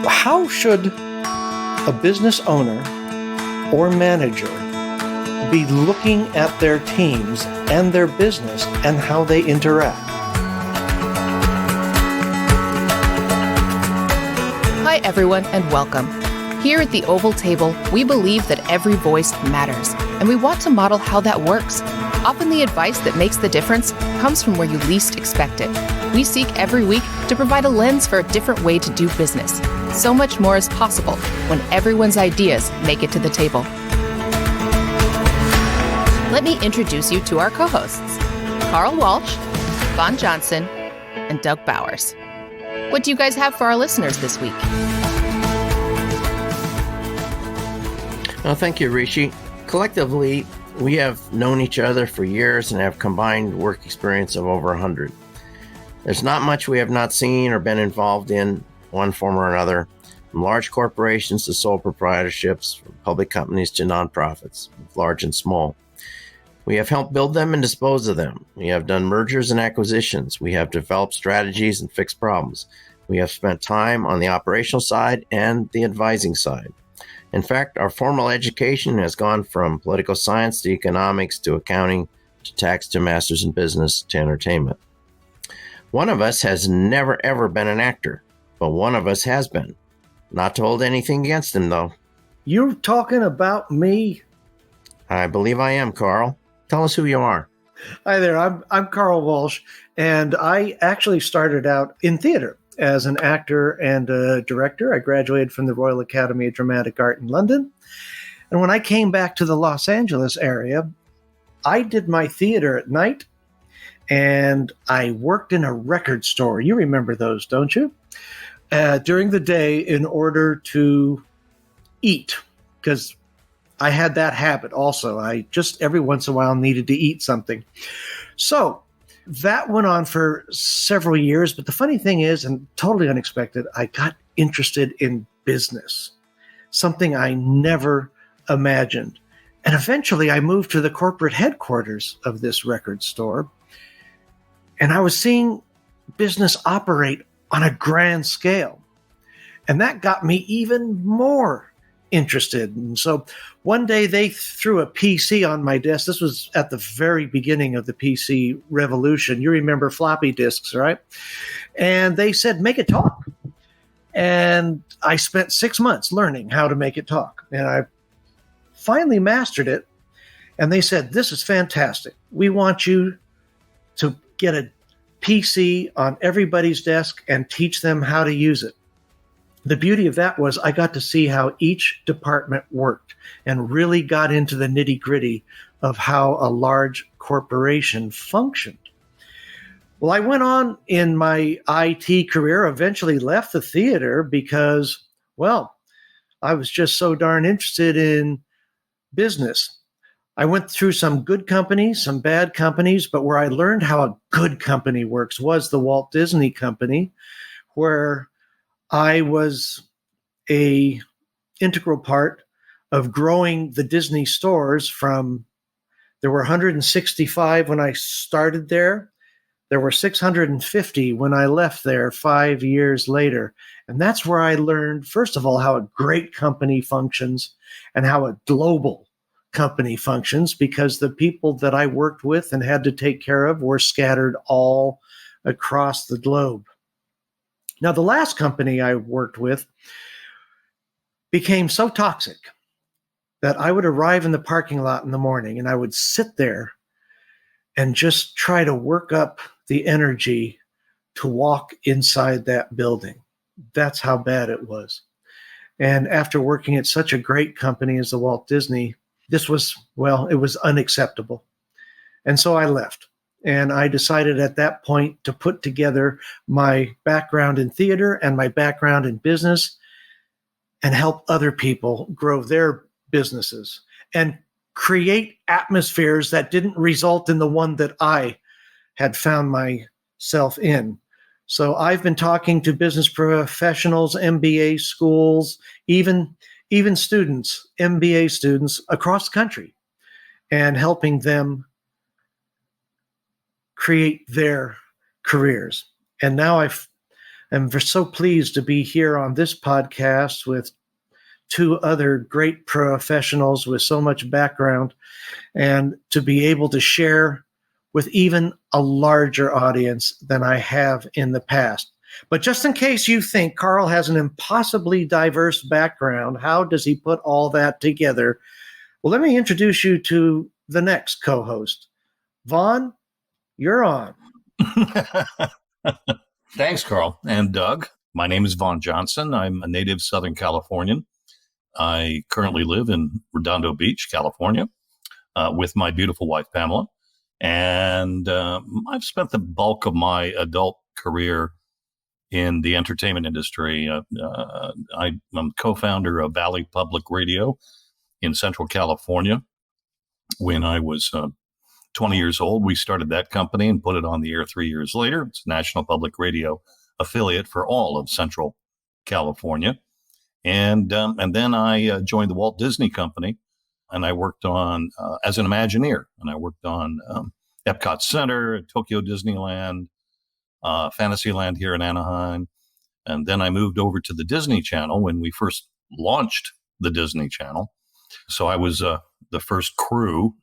How should a business owner or manager be looking at their teams and their business and how they interact? Hi, everyone, and welcome. Here at the Oval Table, we believe that every voice matters, and we want to model how that works. Often the advice that makes the difference comes from where you least expect it. We seek every week to provide a lens for a different way to do business. So much more is possible when everyone's ideas make it to the table. Let me introduce you to our co-hosts, Carl Walsh, Vaughn Johnson, and Doug Bowers. What do you guys have for our listeners this week? Well, thank you, Rishi. Collectively, we have known each other for years and have combined work experience of over 100. There's not much we have not seen or been involved in one form or another, from large corporations to sole proprietorships, from public companies to nonprofits, large and small. We have helped build them and dispose of them. We have done mergers and acquisitions. We have developed strategies and fixed problems. We have spent time on the operational side and the advising side. In fact, our formal education has gone from political science to economics to accounting to tax to masters in business to entertainment. One of us has never ever been an actor, but one of us has been. Not to hold anything against him, though. You're talking about me? I believe I am, Carl. Tell us who you are. Hi there, I'm Carl Walsh, and I actually started out in theater as an actor and a director. I graduated from the Royal Academy of Dramatic Art in London. And when I came back to the Los Angeles area, I did my theater at night, and I worked in a record store. You remember those, don't you? During the day in order to eat, because I had that habit also. I just every once in a while needed to eat something. So that went on for several years. But the funny thing is, and totally unexpected, I got interested in business, something I never imagined. And eventually I moved to the corporate headquarters of this record store. And I was seeing business operate on a grand scale. And that got me even more interested. And so one day they threw a PC on my desk. This was at the very beginning of the PC revolution. You remember floppy disks, right? And they said, make it talk. And I spent 6 months learning how to make it talk. And I finally mastered it. And they said, this is fantastic. We want you to get a PC on everybody's desk and teach them how to use it. The beauty of that was I got to see how each department worked and really got into the nitty-gritty of how a large corporation functioned. Well, I went on in my IT career, eventually left the theater because, well, I was just so darn interested in business. I went through some good companies, some bad companies, but where I learned how a good company works was the Walt Disney Company, where I was an integral part of growing the Disney stores from, there were 165 when I started there. There were 650 when I left there 5 years later. And that's where I learned, first of all, how a great company functions and how a global company functions, because the people that I worked with and had to take care of were scattered all across the globe. Now, the last company I worked with became so toxic that I would arrive in the parking lot in the morning and I would sit there and just try to work up the energy to walk inside that building. That's how bad it was. And after working at such a great company as the Walt Disney, this was, well, it was unacceptable. And so I left. And I decided at that point to put together my background in theater and my background in business and help other people grow their businesses and create atmospheres that didn't result in the one that I had found myself in. So I've been talking to business professionals, MBA schools, even students, MBA students across the country, and helping them create their careers. And now And we're so pleased to be here on this podcast with two other great professionals with so much background and to be able to share with even a larger audience than I have in the past. But just in case you think Carl has an impossibly diverse background, how does he put all that together? Well, let me introduce you to the next co-host. Vaughn, you're on. Thanks, Carl and Doug. My name is Vaughn Johnson. I'm a native Southern Californian. I currently live in Redondo Beach, California, with my beautiful wife, Pamela. And I've spent the bulk of my adult career in the entertainment industry. I'm co-founder of Valley Public Radio in Central California. When I was 20 years old, we started that company and put it on the air 3 years later. It's a national public radio affiliate for all of Central California. And then I joined the Walt Disney Company, and I worked on as an Imagineer, and I worked on Epcot Center, Tokyo Disneyland, Fantasyland here in Anaheim. And then I moved over to the Disney Channel when we first launched the Disney Channel. So I was the first crew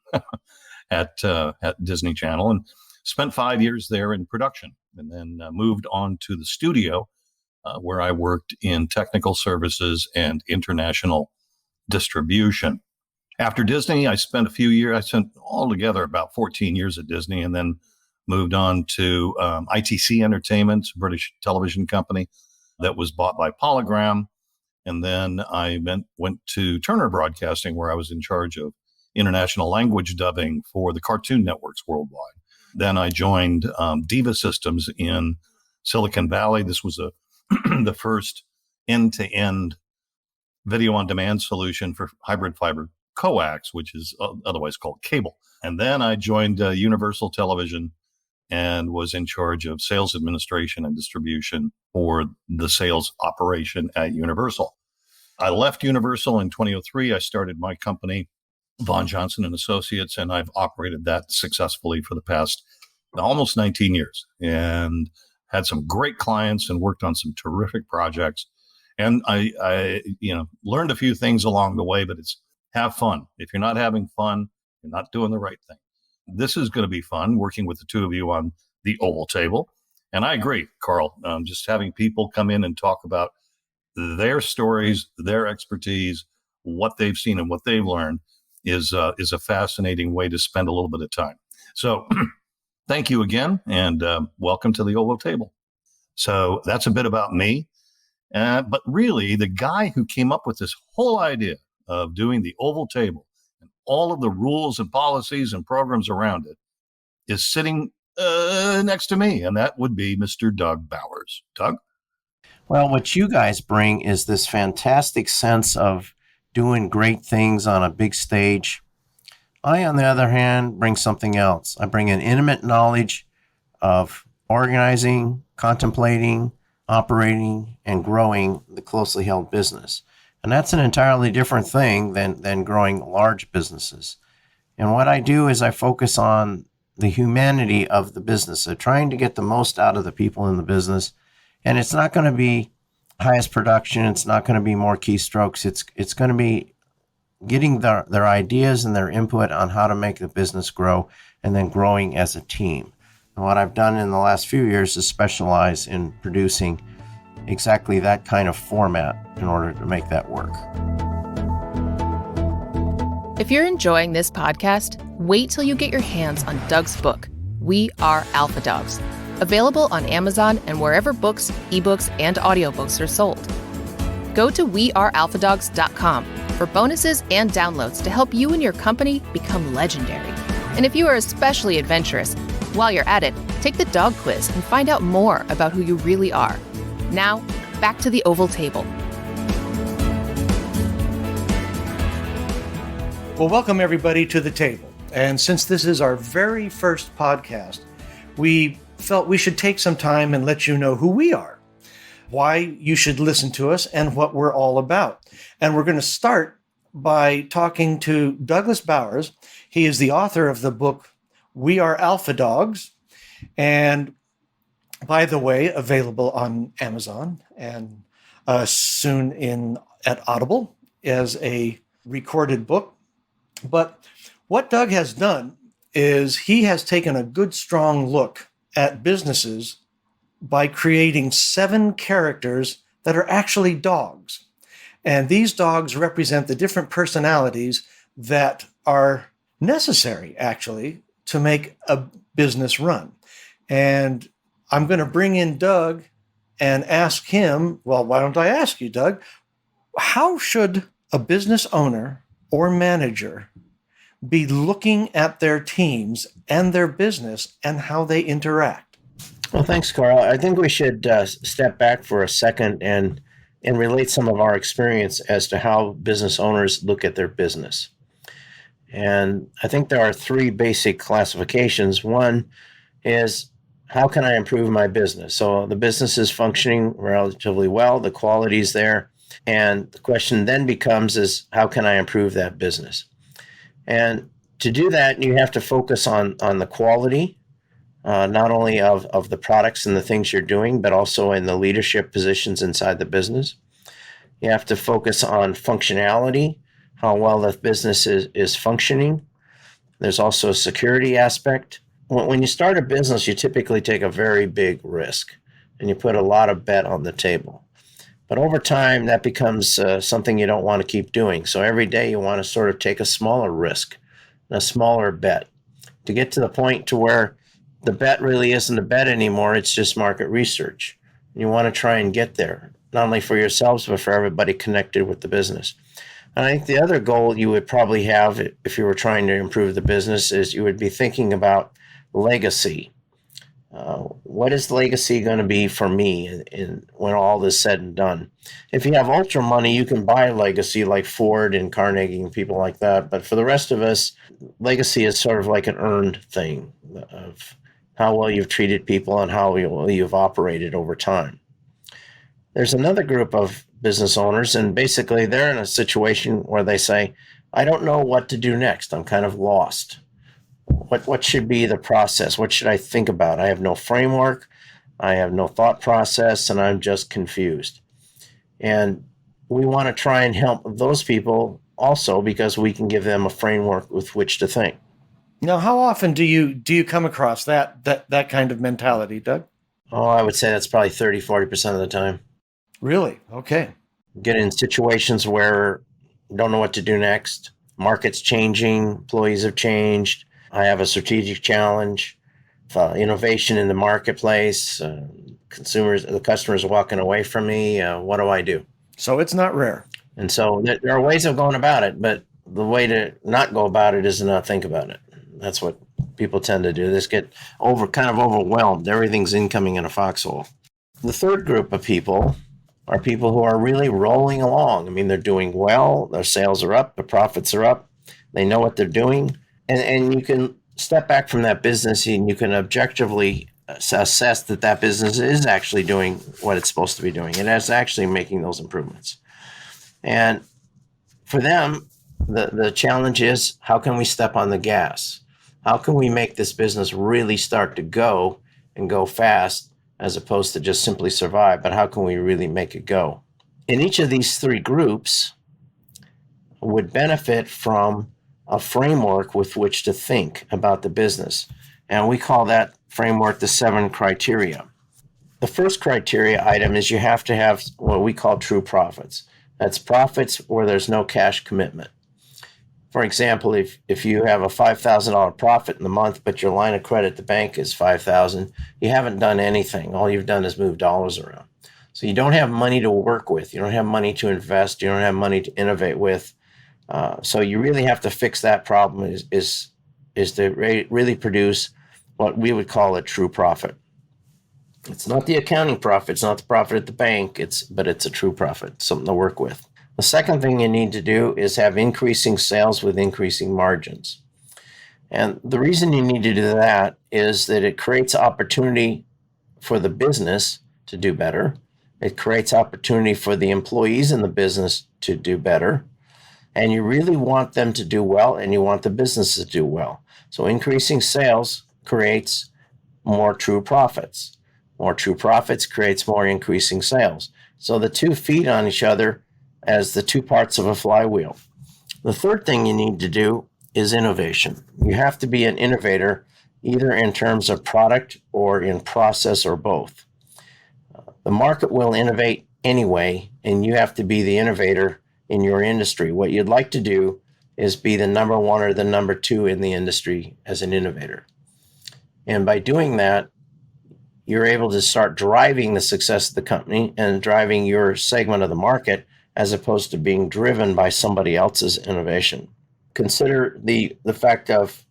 at Disney Channel and spent 5 years there in production, and then moved on to the studio where I worked in technical services and international distribution. After Disney, I spent altogether about 14 years at Disney, and then moved on to ITC Entertainment, a British television company that was bought by Polygram. And then I went to Turner Broadcasting, where I was in charge of international language dubbing for the cartoon networks worldwide. Then I joined Diva Systems in Silicon Valley. This was the first end-to-end video-on-demand solution for hybrid fiber coax, which is otherwise called cable. And then I joined Universal Television and was in charge of sales administration and distribution for the sales operation at Universal. I left Universal in 2003. I started my company, Vaughn Johnson and Associates, and I've operated that successfully for the past almost 19 years and had some great clients and worked on some terrific projects. And I learned a few things along the way, but it's have fun. If you're not having fun, you're not doing the right thing. This is going to be fun working with the two of you on the Oval Table. And I agree, Carl, just having people come in and talk about their stories, their expertise, what they've seen and what they've learned is a fascinating way to spend a little bit of time. So thank you again, and welcome to the Oval Table. So that's a bit about me. But really, the guy who came up with this whole idea of doing the Oval Table and all of the rules and policies and programs around it is sitting next to me, and that would be Mr. Doug Bowers. Doug? Well, what you guys bring is this fantastic sense of doing great things on a big stage. I, on the other hand, bring something else. I bring an intimate knowledge of organizing, contemplating, operating, and growing the closely held business. And that's an entirely different thing than growing large businesses. And what I do is I focus on the humanity of the business, so trying to get the most out of the people in the business. And it's not going to be highest production. It's not going to be more keystrokes. It's going to be getting their ideas and their input on how to make the business grow, and then growing as a team. And what I've done in the last few years is specialize in producing exactly that kind of format in order to make that work. If you're enjoying this podcast, wait till you get your hands on Doug's book, We Are Alpha Dogs, available on Amazon and wherever books, ebooks, and audiobooks are sold. Go to wearealphadogs.com for bonuses and downloads to help you and your company become legendary. And if you are especially adventurous, while you're at it, take the dog quiz and find out more about who you really are. Now, back to the Oval Table. Well, welcome everybody to the table. And since this is our very first podcast, we felt we should take some time and let you know who we are, why you should listen to us, and what we're all about. And we're going to start by talking to Douglas Bowers. He is the author of the book, We Are Alpha Dogs. And by the way, available on Amazon and soon at Audible as a recorded book. But what Doug has done is he has taken a good, strong look at businesses by creating 7 characters that are actually dogs. And these dogs represent the different personalities that are necessary, actually, to make a business run. And I'm going to bring in Doug and ask him, well, why don't I ask you, Doug, how should a business owner or manager be looking at their teams and their business and how they interact? Well, thanks, Carl. I think we should step back for a second and relate some of our experience as to how business owners look at their business. And I think there are 3 basic classifications. One is, how can I improve my business? So the business is functioning relatively well, the quality is there, and the question then becomes is, how can I improve that business? And to do that, you have to focus on the quality, not only of the products and the things you're doing, but also in the leadership positions inside the business. You have to focus on functionality, how well the business is functioning. There's also a security aspect. When you start a business, you typically take a very big risk and you put a lot of bet on the table. But over time, that becomes something you don't want to keep doing. So every day you want to sort of take a smaller risk, a smaller bet, to get to the point to where the bet really isn't a bet anymore. It's just market research. You want to try and get there, not only for yourselves, but for everybody connected with the business. And I think the other goal you would probably have if you were trying to improve the business is you would be thinking about legacy. What is legacy going to be for me when all is said and done? If you have ultra money, you can buy legacy like Ford and Carnegie and people like that. But for the rest of us, legacy is sort of like an earned thing of how well you've treated people and how well you've operated over time. There's another group of business owners, and basically they're in a situation where they say, I don't know what to do next. I'm kind of lost. What should be the process? What should I think about? I have no framework. I have no thought process, and I'm just confused. And we want to try and help those people also because we can give them a framework with which to think. Now, how often do you come across that kind of mentality, Doug? Oh, I would say that's probably 30-40% of the time. Really? Okay. Get in situations where you don't know what to do next. Market's changing. Employees have changed. I have a strategic challenge, innovation in the marketplace. The customers are walking away from me. What do I do? So it's not rare. And so there are ways of going about it, but the way to not go about it is to not think about it. That's what people tend to do. They just get kind of overwhelmed. Everything's incoming in a foxhole. The third group of people are people who are really rolling along. I mean, they're doing well. Their sales are up. Their profits are up. They know what they're doing. And you can step back from that business and you can objectively assess that business is actually doing what it's supposed to be doing. It is actually making those improvements. And for them, the challenge is, how can we step on the gas? How can we make this business really start to go and go fast as opposed to just simply survive? But how can we really make it go? And each of these 3 groups would benefit from a framework with which to think about the business. And we call that framework the 7 criteria. The first criteria item is you have to have what we call true profits. That's profits where there's no cash commitment. For example, if you have a $5,000 profit in the month, but your line of credit at the bank is $5,000, you haven't done anything. All you've done is move dollars around. So you don't have money to work with. You don't have money to invest. You don't have money to innovate with. So you really have to fix that problem is to really produce what we would call a true profit. It's not the accounting profit. It's not the profit at the bank. But it's a true profit, something to work with. The second thing you need to do is have increasing sales with increasing margins. And the reason you need to do that is that it creates opportunity for the business to do better. It creates opportunity for the employees in the business to do better. And you really want them to do well, and you want the business to do well. So increasing sales creates more true profits. More true profits creates more increasing sales. So the two feed on each other as the two parts of a flywheel. The third thing you need to do is innovation. You have to be an innovator, either in terms of product or in process or both. The market will innovate anyway, and you have to be the innovator in your industry. What you'd like to do is be the number one or the number two in the industry as an innovator. And by doing that, you're able to start driving the success of the company and driving your segment of the market as opposed to being driven by somebody else's innovation. Consider the fact of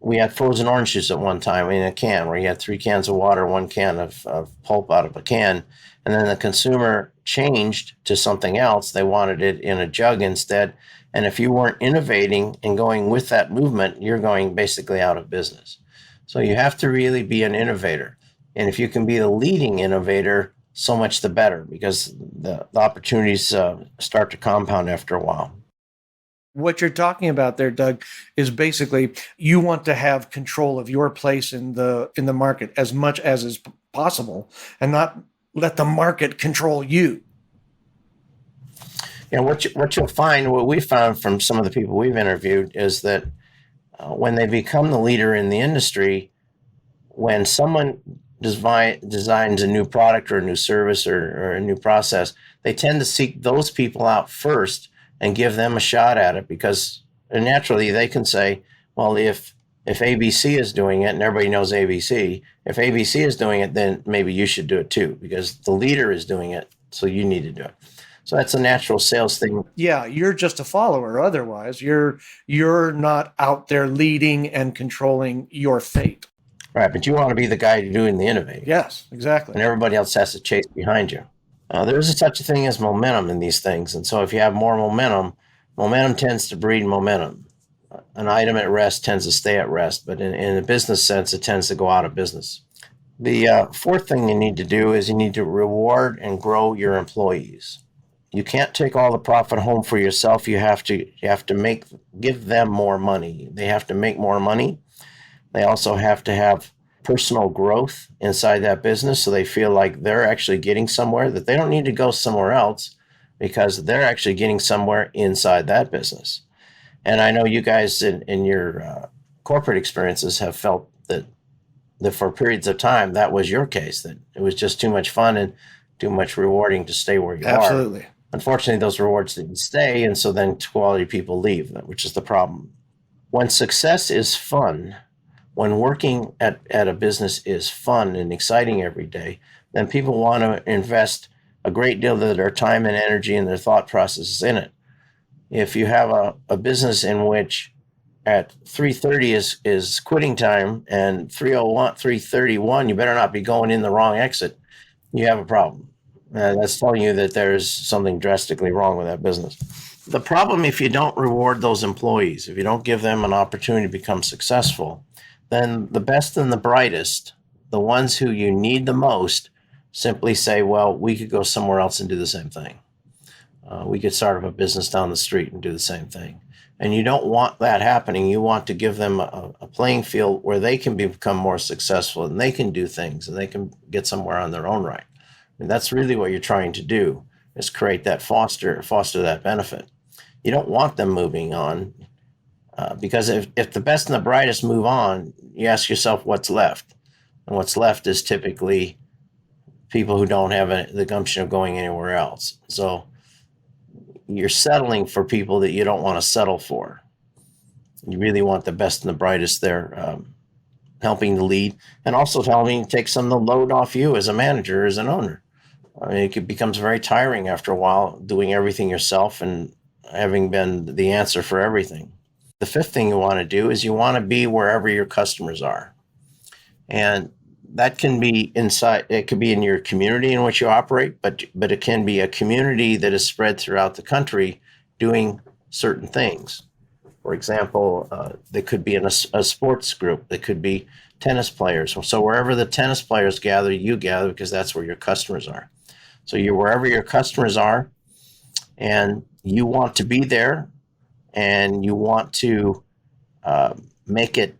we had frozen orange juice at one time in a can where you had 3 cans of water, 1 can of pulp out of a can, and then the consumer changed to something else. They wanted it in a jug instead. And if you weren't innovating and going with that movement, you're going basically out of business. So you have to really be an innovator. And if you can be the leading innovator, so much the better, because the opportunities start to compound after a while. What you're talking about there, Doug, is basically you want to have control of your place in the market as much as is possible, and not let the market control you. And what you'll find, what we found from some of the people we've interviewed, is that when they become the leader in the industry, when someone designs a new product or a new service or a new process, they tend to seek those people out first and give them a shot at it, because naturally they can say, well, if ABC is doing it and everybody knows ABC, if ABC is doing it, then maybe you should do it too, because the leader is doing it, so you need to do it. So that's a natural sales thing. Yeah, you're just a follower. Otherwise, you're not out there leading and controlling your fate. Right, but you want to be the guy doing the innovating. Yes, exactly. And everybody else has to chase behind you. There is such a thing as momentum in these things. And so if you have more momentum, momentum tends to breed momentum. An item at rest tends to stay at rest, but in a business sense, it tends to go out of business. The fourth thing you need to do is you need to reward and grow your employees. You can't take all the profit home for yourself. You have to give them more money. They have to make more money. They also have to have personal growth inside that business, so they feel like they're actually getting somewhere, that they don't need to go somewhere else because they're actually getting somewhere inside that business. And I know you guys in your corporate experiences have felt that for periods of time that was your case, that it was just too much fun and too much rewarding to stay where you are. Absolutely. Unfortunately, those rewards didn't stay, and so then quality people leave, which is the problem. When success is fun, when working at a business is fun and exciting every day, then people want to invest a great deal of their time and energy and their thought processes in it. If you have a business in which at 3:30 is quitting time and 3:31, you better not be going in the wrong exit, you have a problem. That's telling you that there's something drastically wrong with that business. The problem, if you don't reward those employees, if you don't give them an opportunity to become successful, then the best and the brightest, the ones who you need the most, simply say, well, we could go somewhere else and do the same thing. We could start up a business down the street and do the same thing. And you don't want that happening. You want to give them a playing field where they can become more successful and they can do things and they can get somewhere on their own right. And that's really what you're trying to do, is create that, foster that benefit. You don't want them moving on, because if the best and the brightest move on, you ask yourself what's left. And what's left is typically people who don't have the gumption of going anywhere else. So you're settling for people that you don't want to settle for. You really want the best and the brightest there, helping to lead, and also helping to take some of the load off you as a manager, as an owner. I mean, it becomes very tiring after a while doing everything yourself and having been the answer for everything. The fifth thing you want to do is you want to be wherever your customers are. And that can be inside, it could be in your community in which you operate, but it can be a community that is spread throughout the country doing certain things. For example, they could be in a sports group. They could be tennis players. So wherever the tennis players gather, you gather, because that's where your customers are. So you're wherever your customers are, and you want to be there, and you want to make it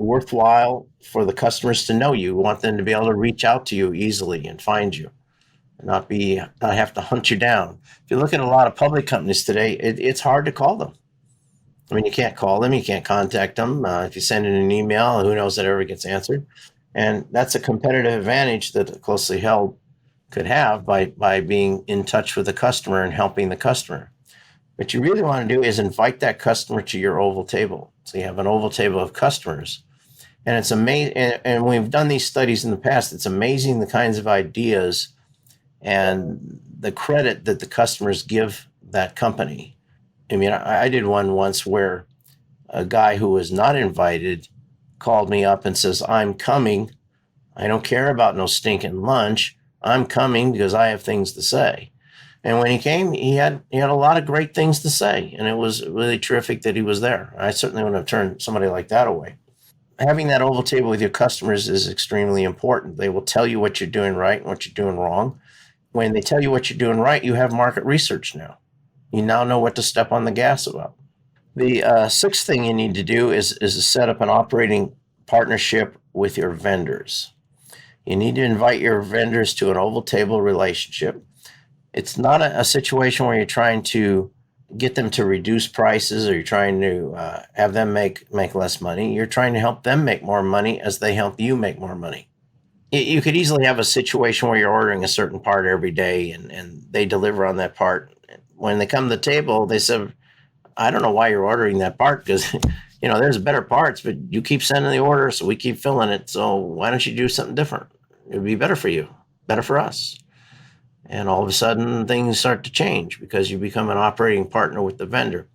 worthwhile for the customers to know you. You want them to be able to reach out to you easily and find you, not have to hunt you down. If you look at a lot of public companies today, it's hard to call them. I mean, you can't call them, you can't contact them. If you send in an email, who knows that ever gets answered? And that's a competitive advantage that a closely held could have by being in touch with the customer and helping the customer. What you really want to do is invite that customer to your oval table. So you have an oval table of customers. And it's amazing. And we've done these studies in the past. It's amazing the kinds of ideas and the credit that the customers give that company. I mean, I did one once where a guy who was not invited called me up and says, I'm coming. I don't care about no stinking lunch. I'm coming because I have things to say. And when he came, he had a lot of great things to say. And it was really terrific that he was there. I certainly wouldn't have turned somebody like that away. Having that oval table with your customers is extremely important. They will tell you what you're doing right and what you're doing wrong. When they tell you what you're doing right, you have market research now. You now know what to step on the gas about. The sixth thing you need to do is to set up an operating partnership with your vendors. You need to invite your vendors to an oval table relationship. It's not a situation where you're trying to get them to reduce prices or you're trying to have them make less money. You're trying to help them make more money as they help you make more money. You could easily have a situation where you're ordering a certain part every day and they deliver on that part. When they come to the table, they said, I don't know why you're ordering that part because, there's better parts, but you keep sending the order, so we keep filling it. So why don't you do something different? It would be better for you, better for us. And all of a sudden, things start to change because you become an operating partner with the vendor.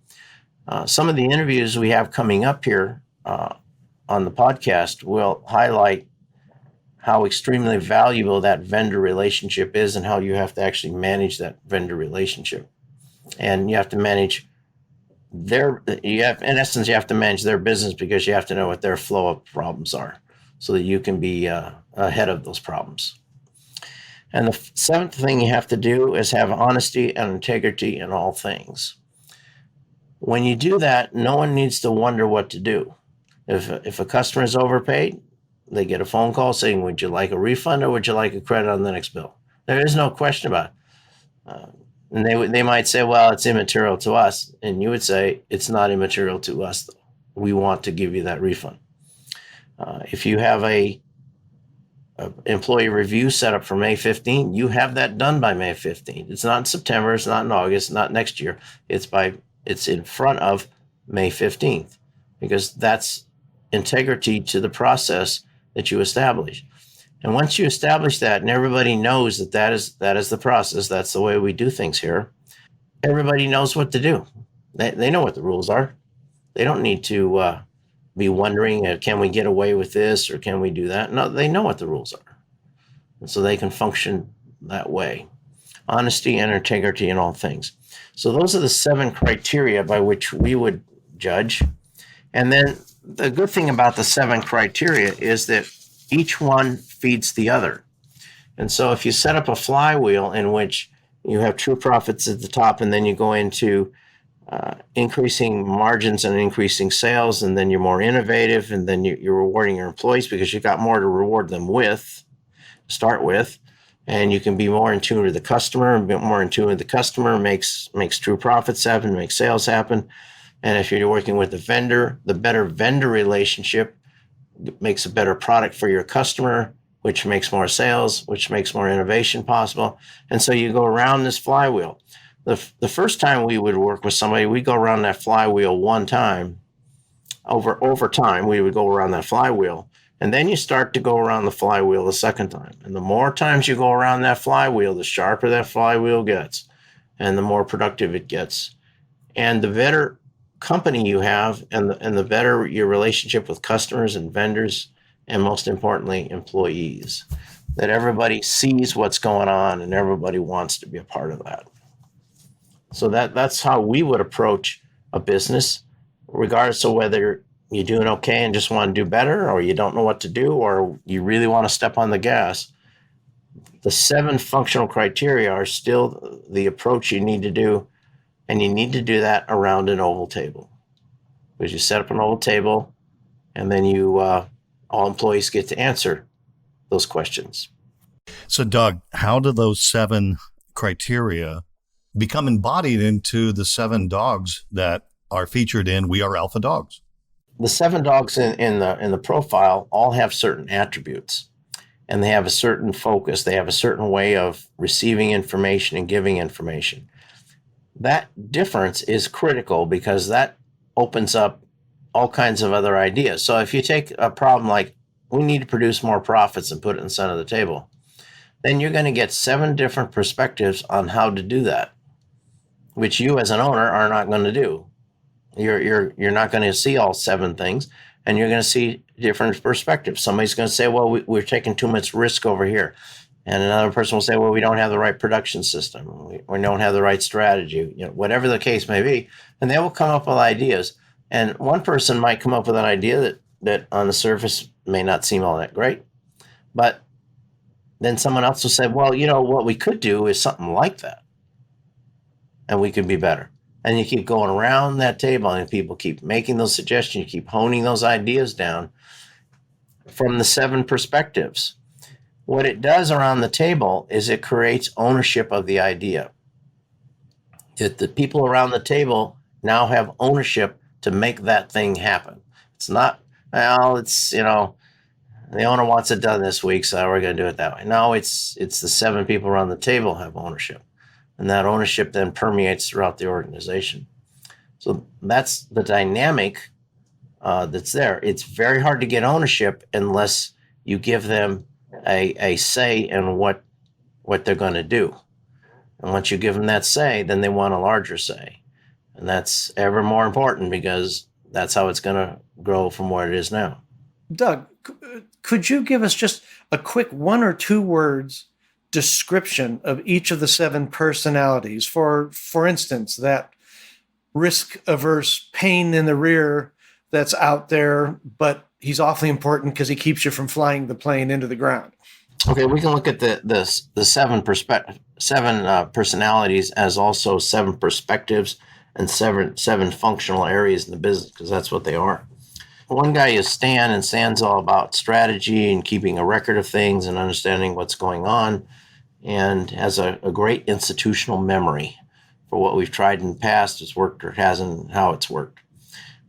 Some of the interviews we have coming up here on the podcast will highlight how extremely valuable that vendor relationship is and how you have to actually manage that vendor relationship. And you have to manage you have to manage their business because you have to know what their flow of problems are so that you can be ahead of those problems. And the seventh thing you have to do is have honesty and integrity in all things. When you do that, no one needs to wonder what to do. If a customer is overpaid, they get a phone call saying, would you like a refund or would you like a credit on the next bill? There is no question about it. And they might say, well, it's immaterial to us. And you would say, it's not immaterial to us, though. We want to give you that refund. If you have a employee review set up for May 15th, you have that done by May 15th. It's not in September, it's not in August, not next year. It's in front of May 15th because that's integrity to the process that you establish. And once you establish that and everybody knows that is the process, that's the way we do things here, everybody knows what to do. They know what the rules are. They don't need to be wondering, can we get away with this or can we do that? No, they know what the rules are. And so they can function that way. Honesty and integrity in all things. So those are the 7 criteria by which we would judge. And then the good thing about the 7 criteria is that each one feeds the other. And so if you set up a flywheel in which you have true profits at the top and then you go into increasing margins and increasing sales, and then you're more innovative, and then you're rewarding your employees because you've got more to reward them with, start with, and you can be more in tune with the customer, and more in tune with the customer makes true profits happen, makes sales happen. And if you're working with the vendor, the better vendor relationship makes a better product for your customer, which makes more sales, which makes more innovation possible. And so you go around this flywheel. The first time we would work with somebody, we go around that flywheel one time. Over time, we would go around that flywheel. And then you start to go around the flywheel the second time. And the more times you go around that flywheel, the sharper that flywheel gets and the more productive it gets. And the better company you have and the better your relationship with customers and vendors, and most importantly, employees, that everybody sees what's going on and everybody wants to be a part of that. So that's how we would approach a business, regardless of whether you're doing okay and just want to do better, or you don't know what to do, or you really want to step on the gas. The 7 functional criteria are still the approach you need to do, and you need to do that around an oval table. Because you set up an oval table, And then all employees get to answer those questions. So, Doug, how do those 7 criteria become embodied into the 7 dogs that are featured in We Are Alpha Dogs? The 7 dogs in the profile all have certain attributes, and they have a certain focus. They have a certain way of receiving information and giving information. That difference is critical because that opens up all kinds of other ideas. So if you take a problem like we need to produce more profits and put it in the center of the table, then you're going to get 7 different perspectives on how to do that, which you as an owner are not going to do. You're not going to see all 7 things, and you're going to see different perspectives. Somebody's going to say, well, we're taking too much risk over here. And another person will say, well, we don't have the right production system. We don't have the right strategy, whatever the case may be. And they will come up with ideas. And one person might come up with an idea that on the surface may not seem all that great. But then someone else will say, well, what we could do is something like that. And we could be better. And you keep going around that table and people keep making those suggestions. You keep honing those ideas down from the 7 perspectives. What it does around the table is it creates ownership of the idea. That the people around the table now have ownership to make that thing happen. It's not, the owner wants it done this week, so we're going to do it that way. No, it's the 7 people around the table have ownership. And that ownership then permeates throughout the organization. So that's the dynamic that's there. It's very hard to get ownership unless you give them a say in what they're going to do. And once you give them that say, then they want a larger say. And that's ever more important because that's how it's going to grow from where it is now. Doug, could you give us just a quick 1 or 2 words description of each of the 7 personalities? For instance, that risk-averse pain in the rear that's out there, but he's awfully important because he keeps you from flying the plane into the ground. Okay, we can look at the 7 personalities as also 7 perspectives and 7 functional areas in the business, because that's what they are. One guy is Stan, and Stan's all about strategy and keeping a record of things and understanding what's going on, and has a great institutional memory for what we've tried in the past, has worked or hasn't, how it's worked.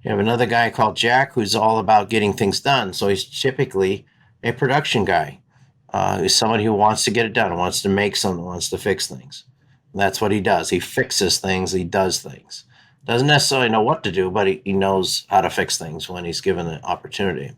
You have another guy called Jack who's all about getting things done. So he's typically a production guy. He's somebody who wants to get it done, wants to make something, wants to fix things. And that's what he does. He fixes things. He does things. Doesn't necessarily know what to do, but he knows how to fix things when he's given the opportunity.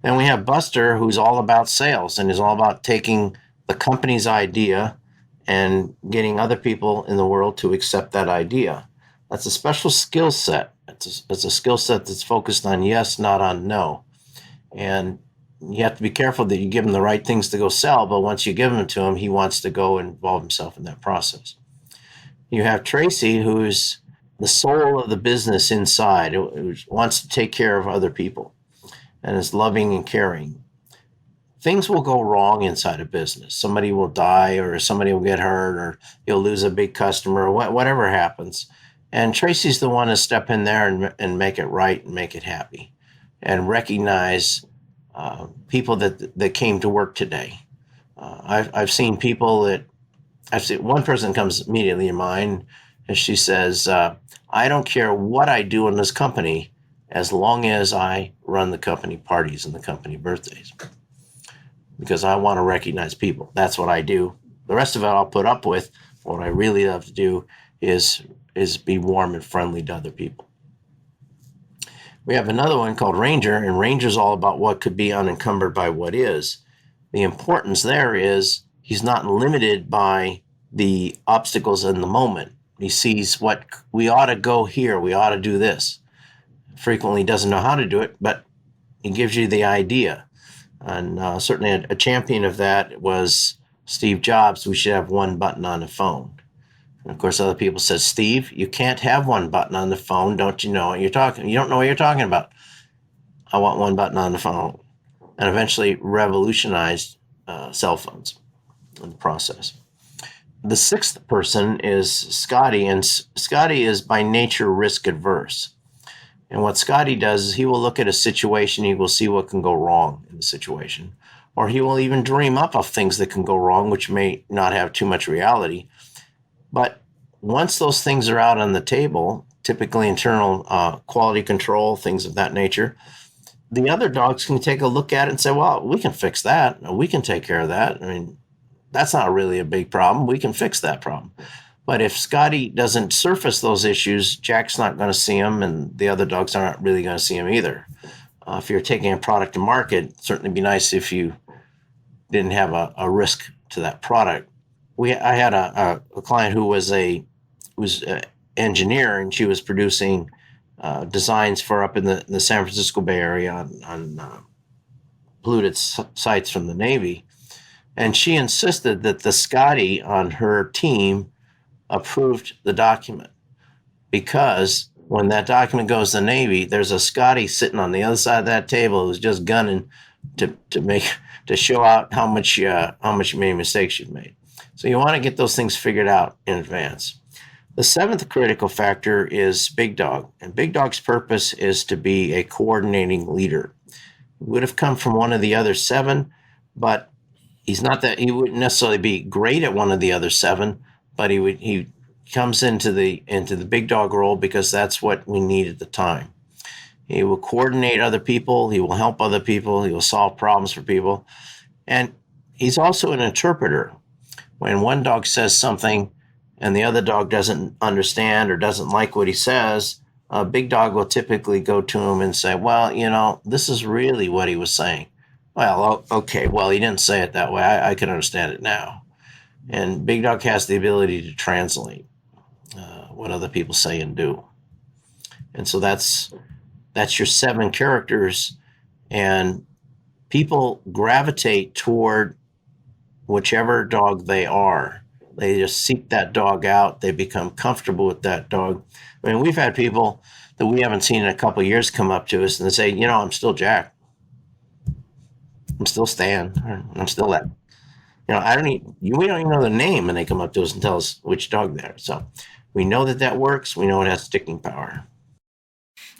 Then we have Buster, who's all about sales and is all about taking the company's idea and getting other people in the world to accept that idea. That's a special skill set. It's a skill set that's focused on yes, not on no. And you have to be careful that you give him the right things to go sell, but once you give them to him, he wants to go and involve himself in that process. You have Tracy, who's the soul of the business inside, who wants to take care of other people and is loving and caring. Things will go wrong inside a business. Somebody will die, or somebody will get hurt, or you'll lose a big customer, or whatever happens. And Tracy's the one to step in there and make it right and make it happy and recognize people that came to work today. I've seen people one person comes immediately in mind, and she says, I don't care what I do in this company as long as I run the company parties and the company birthdays, because I want to recognize people. That's what I do. The rest of it I'll put up with. What I really love to do is be warm and friendly to other people. We have another one called Ranger, and Ranger's all about what could be unencumbered by what is. The importance there is he's not limited by the obstacles in the moment. He sees what we ought to go here, we ought to do this. Frequently doesn't know how to do it, but he gives you the idea. And certainly a champion of that was Steve Jobs. We should have one button on the phone. And of course, other people said, Steve, you can't have one button on the phone. Don't you know what you're talking? You don't know what you're talking about. I want one button on the phone. And eventually revolutionized cell phones in the process. The 6th person is Scotty, and Scotty is by nature risk adverse. And what Scotty does is he will look at a situation, he will see what can go wrong in the situation, or he will even dream up of things that can go wrong, which may not have too much reality. But once those things are out on the table, typically internal quality control, things of that nature, the other dogs can take a look at it and say, well, we can fix that. We can take care of that. I mean, that's not really a big problem. We can fix that problem. But if Scotty doesn't surface those issues, Jack's not going to see them, and the other dogs aren't really going to see them either. If you're taking a product to market, it'd certainly be nice if you didn't have a risk to that product. I had a client who was an engineer, and she was producing designs for up in the San Francisco Bay Area on polluted sites from the Navy. And she insisted that the Scotty on her team approved the document, because when that document goes to the Navy, there's a Scotty sitting on the other side of that table who's just gunning to show out how much many mistakes you've made. So you want to get those things figured out in advance. The seventh critical factor is Big Dog, and Big Dog's purpose is to be a coordinating leader. He would have come from one of the other seven, but he wouldn't necessarily be great at one of the other seven, but he comes into the Big Dog role because that's what we need at the time. He will coordinate other people. He will help other people. He will solve problems for people. And he's also an interpreter. When one dog says something and the other dog doesn't understand or doesn't like what he says, Big Dog will typically go to him and say, well, this is really what he was saying. Well, okay, well, he didn't say it that way. I can understand it now. And Big Dog has the ability to translate what other people say and do. And so that's your seven characters. And people gravitate toward whichever dog they are. They just seek that dog out. They become comfortable with that dog. I mean, we've had people that we haven't seen in a couple of years come up to us and say, I'm still Jack. I'm still Stan. I'm still that. We don't even know the name, and they come up to us and tell us which dog they're. So we know that works. We know it has sticking power.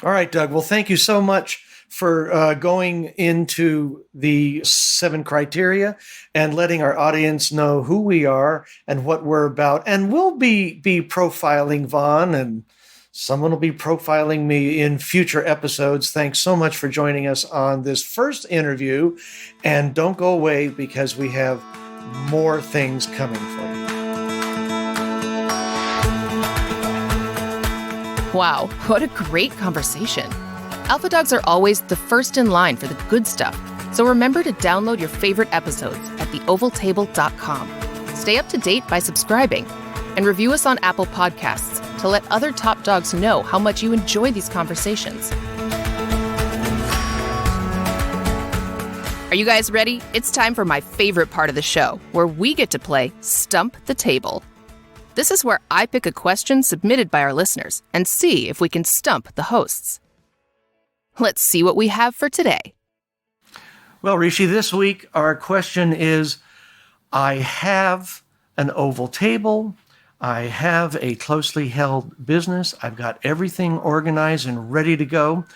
All right, Doug. Well, thank you so much for going into the 7 criteria and letting our audience know who we are and what we're about. And we'll be profiling Vaughn, and someone will be profiling me in future episodes. Thanks so much for joining us on this first interview. And don't go away, because we have more things coming for you. Wow, what a great conversation. Alpha Dogs are always the first in line for the good stuff. So remember to download your favorite episodes at theovaltable.com. Stay up to date by subscribing, and review us on Apple Podcasts to let other top dogs know how much you enjoy these conversations. Are you guys ready? It's time for my favorite part of the show, where we get to play Stump the Table. This is where I pick a question submitted by our listeners and see if we can stump the hosts. Let's see what we have for today. Well, Rishi, this week our question is, I have an oval table. I have a closely held business. I've got everything organized and ready to go.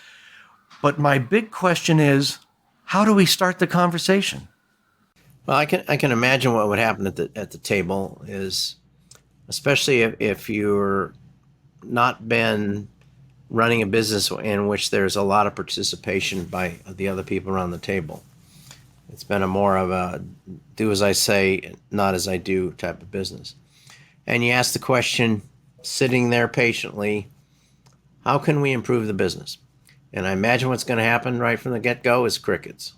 But my big question is, how do we start the conversation? Well, I can imagine what would happen at the table is, especially if you're not been running a business in which there's a lot of participation by the other people around the table. It's been a more of a do as I say, not as I do type of business. And you ask the question, sitting there patiently, how can we improve the business? And I imagine what's going to happen right from the get-go is crickets.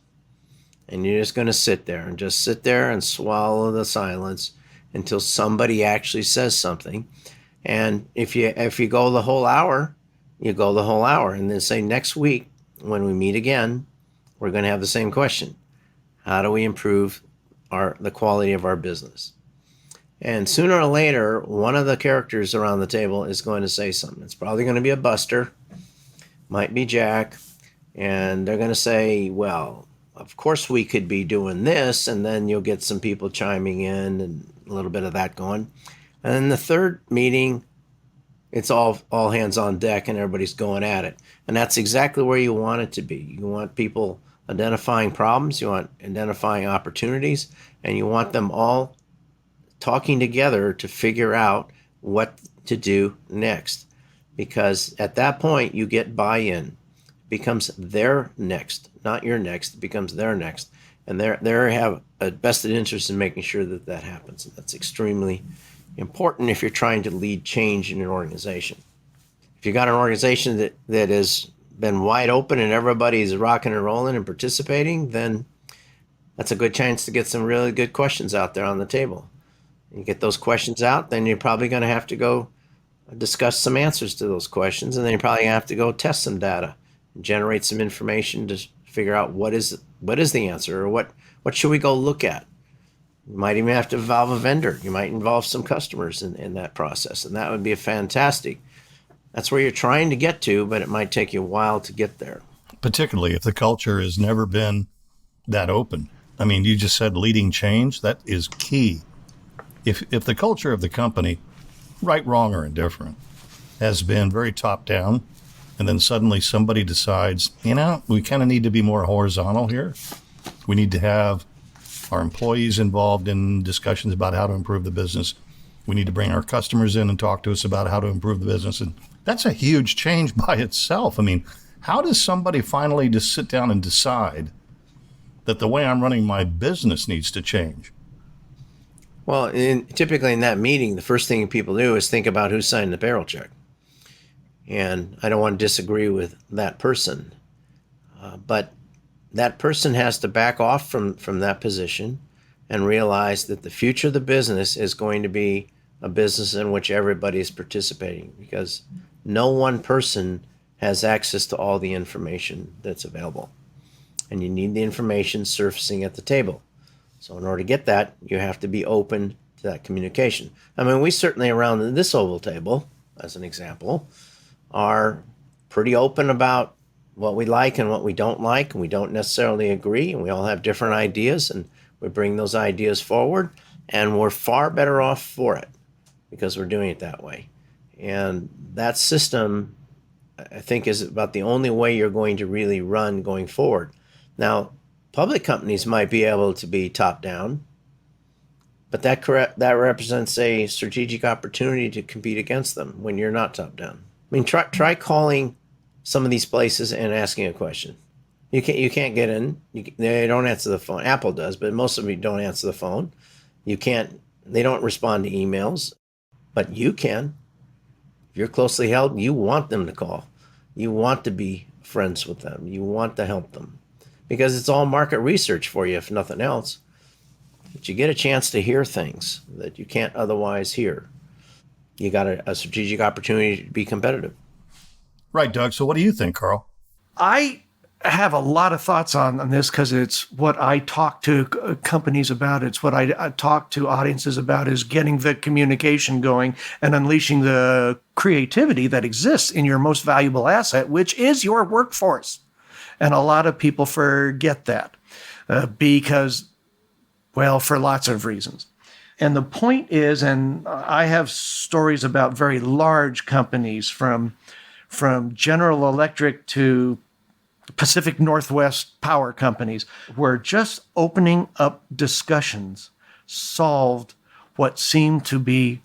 And you're just going to sit there and swallow the silence until somebody actually says something. And if you go the whole hour, you go the whole hour. And then say next week when we meet again, we're going to have the same question. How do we improve the quality of our business? And sooner or later, one of the characters around the table is going to say something. It's probably going to be a Buster, might be Jack, and they're going to say, well, of course we could be doing this, and then you'll get some people chiming in and a little bit of that going. And then the third meeting, it's all hands on deck and everybody's going at it. And that's exactly where you want it to be. You want people identifying problems, you want identifying opportunities, and you want them all talking together to figure out what to do next. Because at that point, you get buy-in. It becomes their next, not your next. It becomes their next. And they have a vested interest in making sure that that happens. And that's extremely important if you're trying to lead change in an organization. If you got an organization that has been wide open and everybody's rocking and rolling and participating, then that's a good chance to get some really good questions out there on the table. You get those questions out, then you're probably going to have to go discuss some answers to those questions, and then you probably have to go test some data, and generate some information to figure out what is the answer, or what should we go look at. You might even have to involve a vendor. You might involve some customers in that process, and that would be that's where you're trying to get to, but it might take you a while to get there. Particularly if the culture has never been that open. I mean, you just said leading change. That is key. If the culture of the company, right, wrong, or indifferent, has been very top down, and then suddenly somebody decides, we kind of need to be more horizontal here. We need to have our employees involved in discussions about how to improve the business. We need to bring our customers in and talk to us about how to improve the business. And that's a huge change by itself. I mean, how does somebody finally just sit down and decide that the way I'm running my business needs to change? Well, typically in that meeting, the first thing people do is think about who signed the payroll check. And I don't want to disagree with that person. But that person has to back off from that position and realize that the future of the business is going to be a business in which everybody is participating, because no one person has access to all the information that's available. And you need the information surfacing at the table. So in order to get that, you have to be open to that communication. I mean, we certainly around this oval table, as an example, are pretty open about what we like and what we don't like, and we don't necessarily agree, and we all have different ideas, and we bring those ideas forward, and we're far better off for it because we're doing it that way. And that system, I think, is about the only way you're going to really run going forward. Now, public companies might be able to be top-down, but that represents a strategic opportunity to compete against them when you're not top-down. I mean, try calling some of these places and asking a question. You can't get in. They don't answer the phone. Apple does, but most of them don't answer the phone. They don't respond to emails, but you can. If you're closely held, you want them to call. You want to be friends with them. You want to help them, because it's all market research for you, if nothing else. But you get a chance to hear things that you can't otherwise hear. You got a strategic opportunity to be competitive. Right, Doug. So what do you think, Carl? I have a lot of thoughts on this because it's what I talk to companies about. It's what I talk to audiences about, is getting the communication going and unleashing the creativity that exists in your most valuable asset, which is your workforce. And a lot of people forget that because, well, for lots of reasons. And the point is, and I have stories about very large companies from General Electric to Pacific Northwest power companies, where just opening up discussions solved what seemed to be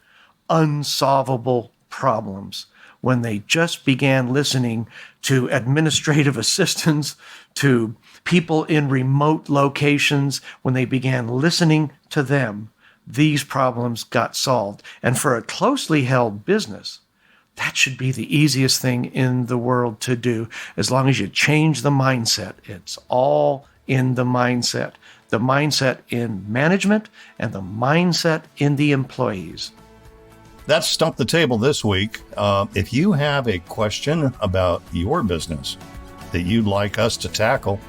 unsolvable problems when they just began listening to administrative assistants, to people in remote locations. When they began listening to them, these problems got solved. And for a closely held business, that should be the easiest thing in the world to do, as long as you change the mindset. It's all in the mindset in management and the mindset in the employees. That's Stump the Table this week. If you have a question about your business that you'd like us to tackle,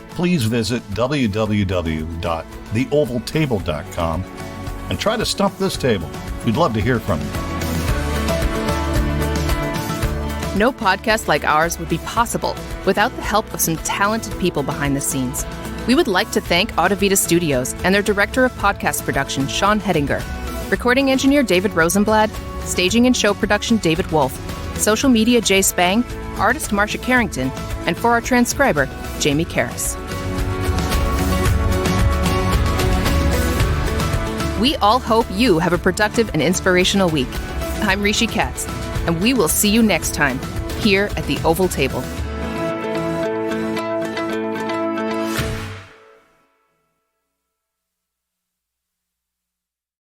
please visit www.theovaltable.com and try to stump this table. We'd love to hear from you. No podcast like ours would be possible without the help of some talented people behind the scenes. We would like to thank Audavita Studios and their director of podcast production, Sean Hettinger, recording engineer David Rosenblad, staging and show production David Wolf, social media Jay Spang, artist Marsha Carrington, and for our transcriber, Jamie Karras. We all hope you have a productive and inspirational week. I'm Rishi Katz, and we will see you next time here at the Oval Table.